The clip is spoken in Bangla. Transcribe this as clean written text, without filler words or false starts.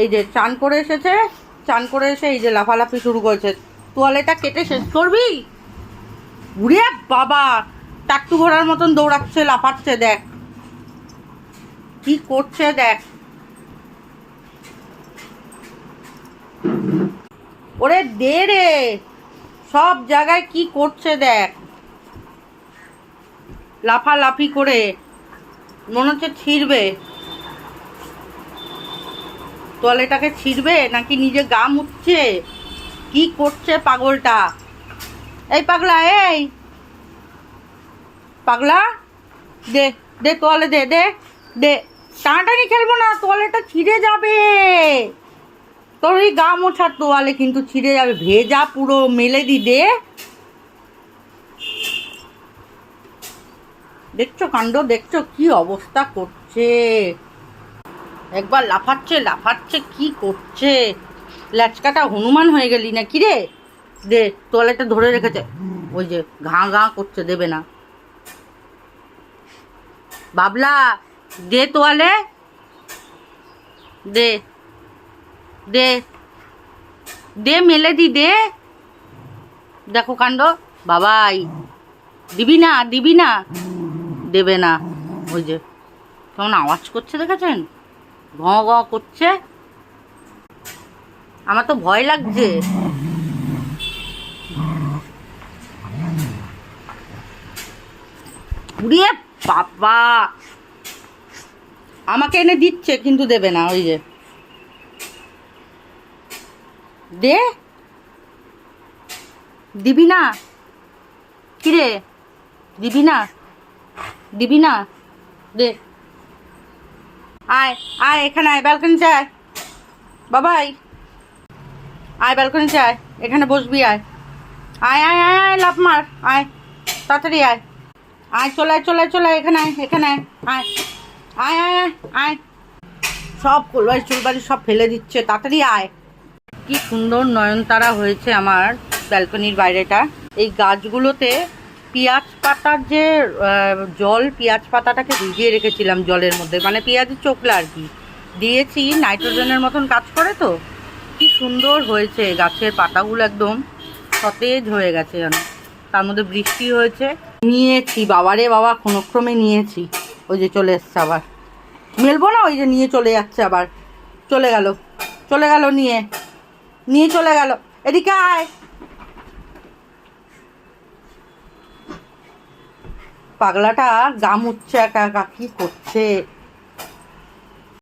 এই যে চান করে এসেছে, চান করে এসে এই যে লাফালাফি শুরু করেছে। তোয়ালেটা কেটে শেষ করবি? উড়ে বাবা, টাকটু ঘোড়ার মতন দৌড়াচ্ছে, লাফাচ্ছে, দেখ কি করছে, দেখ। ওরে দে রে, সব জায়গায় কি করছে দেখ, লাফালাফি করে, মনে হচ্ছে ছিঁড়বে। তোয়ালেটাকে ছিঁড়বে নাকি নিজে গা মুছছে, কি করছে পাগলটা? এই পাগলা, এই পাগলা, দে দে তোয়ালে, দে দে দে। টানাটানি খেলবো না, তোয়ালেটা ছিঁড়ে যাবে। তোর ওই গা মোছার তোয়ালে কিন্তু ছিঁড়ে যাবে, ভেজা পুরো, মেলে দি, দে। দেখছো কাণ্ড, দেখছো কি অবস্থা করছে, একবার লাফাচ্ছে লাফাচ্ছে, কি করছে। ল্যাচকাটা হনুমান হয়ে গেলি না কি রে? দে, তোয়ালেটা ধরে রেখেছে, ওই যে ঘা ঘা করছে, দেবে না। বাবলা, দে তোয়ালে, দে দে দে, মেলে দি, দে। দেখো কাণ্ড, বাবাই, দিবি না, দিবি না, দেবে না। ওই যে কেমন আওয়াজ করছে দেখেছেন, ঘ ঘ করছে, আমার তো ভয় লাগছে। উড়িয়ে বাবা, আমাকে এনে দিচ্ছে কিন্তু দেবে না। ওই যে দে, দিবি না কিরে, দিবি না, দিবি না, দে। আয় আয়, এখানে আয়, ব্যালকনিতে আয় বাবাই, আয় ব্যালকনিতে আয়, এখানে বসবি, আয় আয় আয় আয় আয়, লাফ মার, আয় তাড়াতাড়ি আয়, আয় চলে আয়, চলে আয়, চলে আয়, এখানে আয়, এখানে আয়, আয় আয় আয় আয়, সব কোলবাড়ি চুলবাড়ি সব ফেলে দিচ্ছে, তাড়াতাড়ি আয়। কি সুন্দর নয়নতারা হয়েছে আমার ব্যালকনির বাইরেটা। এই গাছগুলোতে পেঁয়াজ পাতার যে জল, পেঁয়াজ পাতাটাকে ভিজিয়ে রেখেছিলাম জলের মধ্যে, মানে পেঁয়াজের চোখলা আর কি দিয়েছি, নাইট্রোজেনের মতন কাজ করে তো। কি সুন্দর হয়েছে, গাছের পাতাগুলো একদম সতেজ হয়ে গেছে যেন, তার মধ্যে বৃষ্টি হয়েছে। নিয়েছি বাবারে বাবা, কোনোক্রমে নিয়েছি। ওই যে চলে এসছে আবার, মেলবো না, ওই যে নিয়ে চলে যাচ্ছে আবার, চলে গেল, চলে গেল, নিয়ে নিয়ে চলে গেল। এদিকে আয়, পাগলাটা গা মুচ্ছে একা একা, কি করছে।